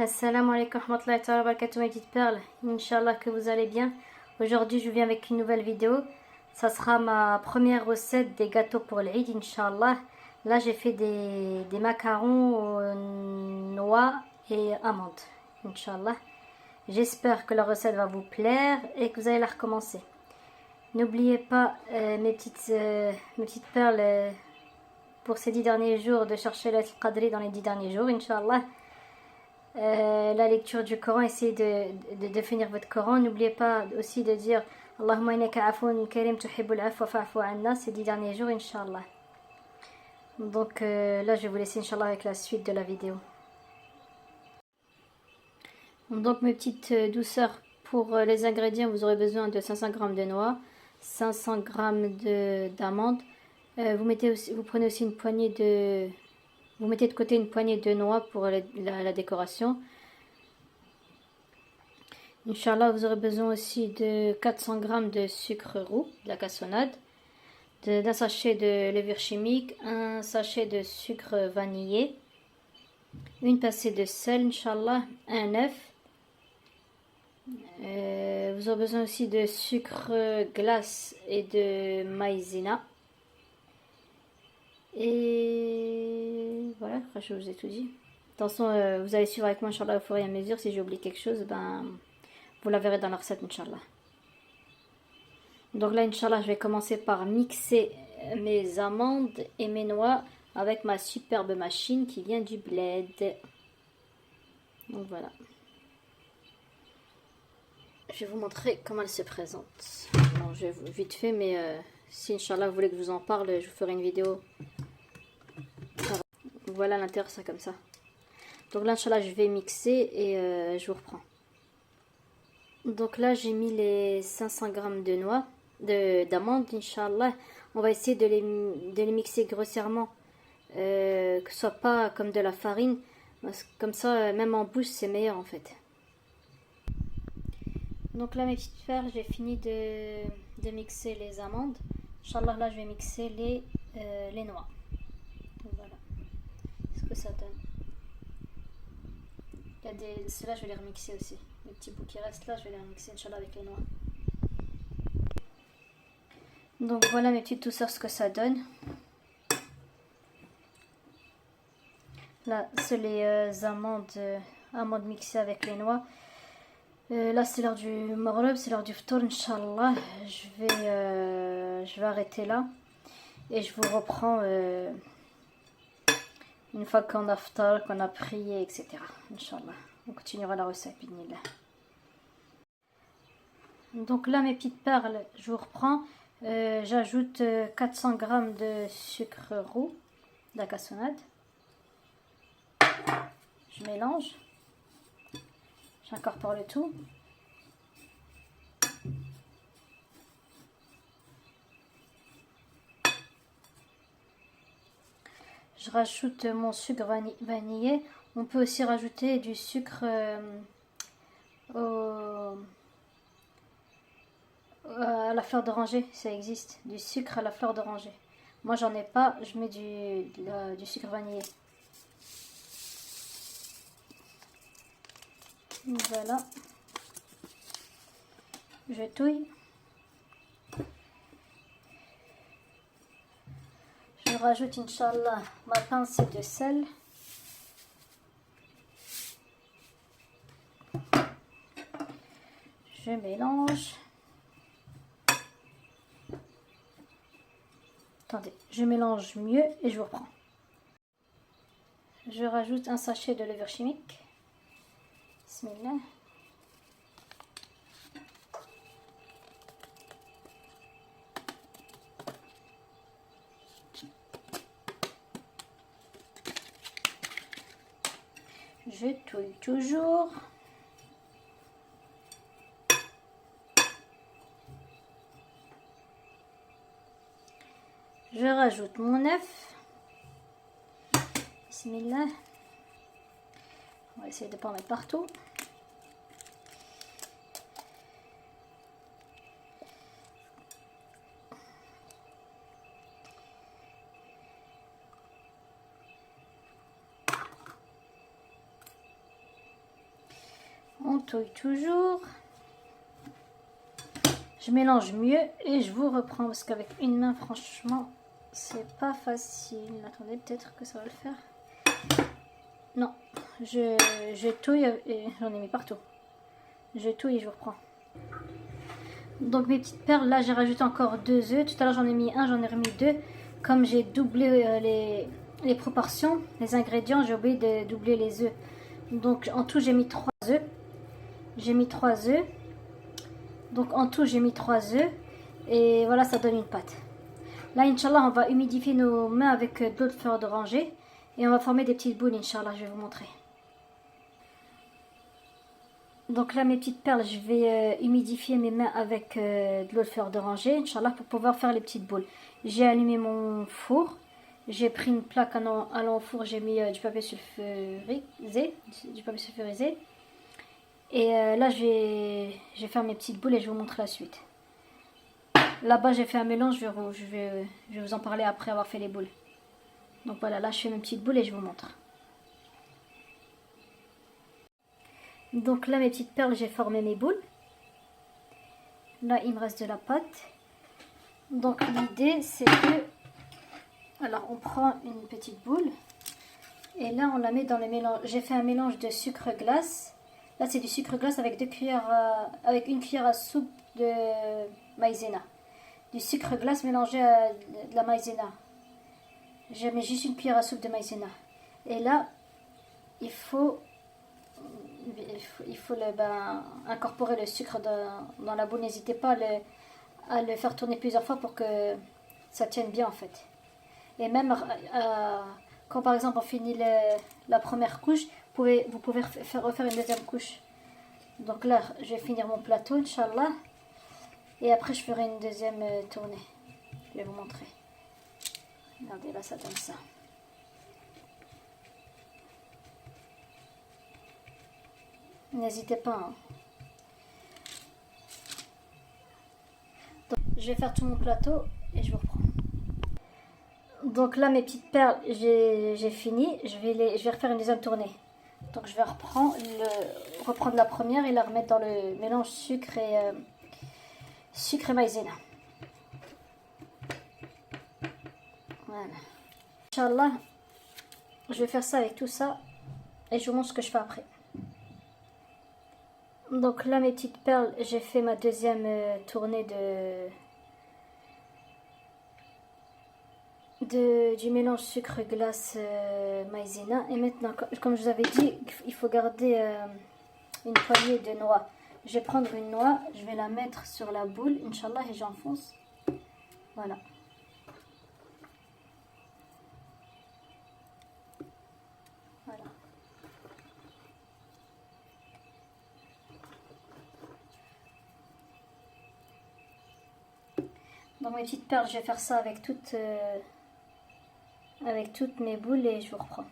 Assalamu alaikum wa rahmatullahi wa barakatuh, mes petites perles. Inch'Allah que vous allez bien. Aujourd'hui, je viens avec une nouvelle vidéo. Ça sera ma première recette des gâteaux pour l'Eid, Inch'Allah. Là, j'ai fait des macarons aux noix et amandes, Inch'Allah. J'espère que la recette va vous plaire et que vous allez la recommencer. N'oubliez pas, mes petites perles, pour ces 10 derniers jours, de chercher le Qadri dans les 10 derniers jours, Inch'Allah. La lecture du Coran, essayez de finir votre Coran. N'oubliez pas aussi de dire Allahumma innaka afoun karim tuhibbul afwa fa'fu anna ces 10 derniers jours, Inch'Allah. Donc là, je vais vous laisser, Inch'Allah, avec la suite de la vidéo. Donc, mes petites douceurs, pour les ingrédients, vous aurez besoin de 500 g de noix, 500 g d'amandes. Vous prenez aussi une poignée de... Vous mettez de côté une poignée de noix pour la décoration. Inch'Allah, vous aurez besoin aussi de 400 g de sucre roux, de la cassonade, d'un sachet de levure chimique, un sachet de sucre vanillé, une pincée de sel, Inch'Allah, un œuf. Vous aurez besoin aussi de sucre glace et de maïzena. Et voilà, je vous ai tout dit. Attention, vous allez suivre avec moi, Inch'Allah, au fur et à mesure. Si j'ai oublié quelque chose, ben, vous la verrez dans la recette, Inch'Allah. Donc là, Inch'Allah, je vais commencer par mixer mes amandes et mes noix avec ma superbe machine qui vient du bled. Donc voilà. Je vais vous montrer comment elle se présente. Bon, je vais vite fait, mais si Inch'Allah vous voulez que je vous en parle, je vous ferai une vidéo. Voilà l'intérieur, ça comme ça. Donc là, Inch'Allah, je vais mixer et je vous reprends. Donc là, j'ai mis les 500 g de noix, d'amandes, Inch'Allah. On va essayer de les mixer grossièrement, que ce soit pas comme de la farine. Parce que comme ça, même en bouche, c'est meilleur en fait. Donc là, mes petites perles, j'ai fini de mixer les amandes. Inch'Allah, là, je vais mixer les noix. Donc voilà ce que ça donne. Ceux-là, je vais les remixer aussi. Les petits bouts qui restent là, je vais les remixer, Inch'Allah, avec les noix. Donc voilà, mes petites douceurs, ce que ça donne. Là, c'est les amandes mixées avec les noix. Là, c'est l'heure du maghrib, c'est l'heure du ftour, Inch'Allah. Je vais arrêter là. Et je vous reprends une fois qu'on a ftour, qu'on a prié, etc. Inch'Allah. On continuera la recette, bismillah. Donc là, mes petites perles, je vous reprends. J'ajoute 400 g de sucre roux, de la cassonade. Je mélange. J'incorpore le tout. Je rajoute mon sucre vanillé. On peut aussi rajouter du sucre à la fleur d'oranger, ça existe. Du sucre à la fleur d'oranger. Moi, j'en ai pas, je mets du sucre vanillé. Voilà. Je touille. Je rajoute, Inch'Allah, ma pincée de sel. Je mélange. Attendez, je mélange mieux et je vous reprends. Je rajoute un sachet de levure chimique. Bismillah. Je touille toujours. Je rajoute mon œuf. Bismillah. On va essayer de ne pas en mettre partout. On touille toujours. Je mélange mieux et je vous reprends parce qu'avec une main, franchement, c'est pas facile. Attendez, peut-être que ça va le faire. Non, je touille et j'en ai mis partout. Je touille et je vous reprends. Donc mes petites perles, là j'ai rajouté encore 2 œufs. Tout à l'heure j'en ai mis un, j'en ai remis 2. Comme j'ai doublé les proportions, les ingrédients, j'ai oublié de doubler les œufs. Donc en tout j'ai mis 3 œufs. J'ai mis 3 œufs. Donc en tout j'ai mis 3 œufs. Et voilà, ça donne une pâte. Là, Inch'Allah, on va humidifier nos mains avec de l'eau de fleur d'oranger. Et on va former des petites boules, Inch'Allah, je vais vous montrer. Donc là, mes petites perles, je vais humidifier mes mains avec de l'eau de fleur d'oranger, Inch'Allah, pour pouvoir faire les petites boules. J'ai allumé mon four. J'ai pris une plaque allant au four, j'ai mis du papier sulfurisé. Et là, je vais faire mes petites boules et je vais vous montrer la suite. Là-bas, j'ai fait un mélange, je vais vous en parler après avoir fait les boules. Donc voilà, là, je fais mes petites boules et je vous montre. Donc là, mes petites perles, j'ai formé mes boules. Là, il me reste de la pâte. Donc l'idée, c'est que... Alors, on prend une petite boule. Et là, on la met dans le mélange. J'ai fait un mélange de sucre glace. Là, c'est du sucre glace avec 2 cuillères avec une cuillère à soupe de maïzena. Du sucre glace mélangé à de la maïzena. Je mets juste une cuillère à soupe de maïzena. Et là, il faut incorporer le sucre dans la boule. N'hésitez pas à le faire tourner plusieurs fois pour que ça tienne bien en fait. Et même quand par exemple on finit la première couche, vous pouvez refaire une deuxième couche. Donc là, je vais finir mon plateau, Inch'Allah. Et après, je ferai une deuxième tournée. Je vais vous montrer. Regardez, là, ça donne ça. N'hésitez pas. Hein. Donc, je vais faire tout mon plateau et je vous reprends. Donc là, mes petites perles, j'ai fini. Je vais refaire une deuxième tournée. Donc je vais reprendre la première et la remettre dans le mélange sucre et maïzena. Voilà. Inch'Allah, je vais faire ça avec tout ça et je vous montre ce que je fais après. Donc là, mes petites perles, j'ai fait ma deuxième tournée du mélange sucre glace maïzena. Et maintenant, comme je vous avais dit, il faut garder une poignée de noix. Je vais prendre une noix, je vais la mettre sur la boule, Inch'Allah, et j'enfonce. Voilà. Voilà. Donc mes petites perles, je vais faire ça avec toutes mes boules et je vous reprends.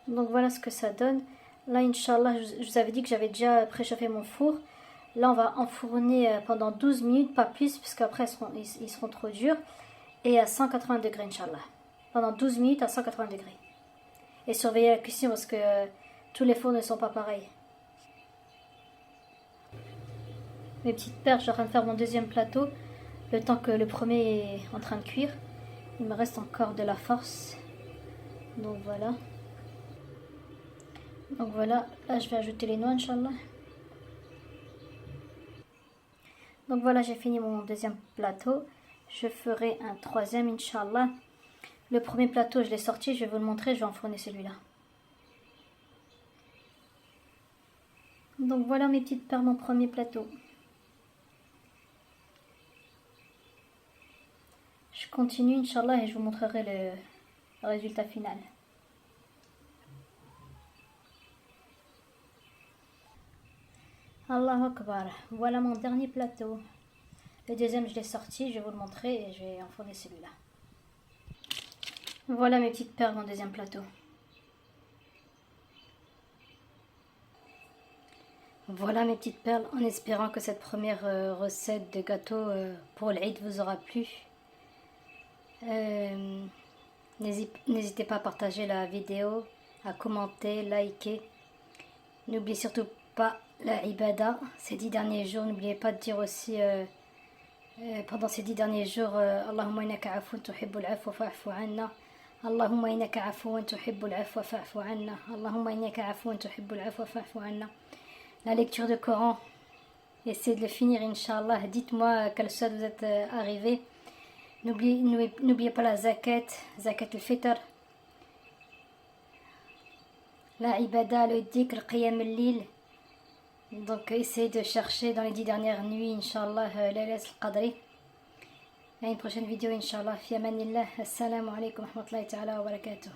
Donc voilà ce que ça donne. Là, Inch'Allah, je vous avais dit que j'avais déjà préchauffé mon four. Là, on va enfourner pendant 12 minutes, pas plus, parce qu'après, ils seront trop durs. Et à 180 degrés, Inch'Allah. Pendant 12 minutes à 180 degrés. Et surveillez la cuisson parce que tous les fours ne sont pas pareils. Mes petites perles, je suis en train de faire mon deuxième plateau. Le temps que le premier est en train de cuire. Il me reste encore de la force. Donc voilà. Donc voilà, là je vais ajouter les noix, Inch'Allah. Donc voilà, j'ai fini mon deuxième plateau. Je ferai un troisième, Inch'Allah. Le premier plateau, je l'ai sorti, je vais vous le montrer, je vais enfourner celui-là. Donc voilà mes petites perles, mon premier plateau. Je continue, Inch'Allah, et je vous montrerai le résultat final. Allahu Akbar. Voilà mon dernier plateau. Le deuxième, je l'ai sorti, je vais vous le montrer et je vais enfourner celui-là. Voilà mes petites perles, mon deuxième plateau. Voilà mes petites perles, en espérant que cette première recette de gâteau pour l'Eid vous aura plu. N'hésitez pas à partager la vidéo, à commenter, liker N'oubliez surtout pas la ibada ces 10 derniers jours. N'oubliez pas de dire aussi pendant ces 10 derniers jours Allahumma innaka afoun tuhibbul afwa fa'fu anna. Allahumma innaka afoun tuhibbul afwa fa'fu anna. Allahumma innaka afoun tuhibbul afwa fa'fu anna. La lecture du Coran, essayez de le finir, Inch'Allah. Dites-moi quel stade vous êtes arrivé. N'oubliez pas la zakat al-fitr, la ibada, le dhikr, le qiyam al-lil. Donc essayez de chercher dans les 10 dernières nuits, Inch'Allah, Laylat al-Qadri. À une prochaine vidéo, Inch'Allah. Fi amanillah. Assalamu alaikum wa rahmatullahi ta'ala wa barakatuh.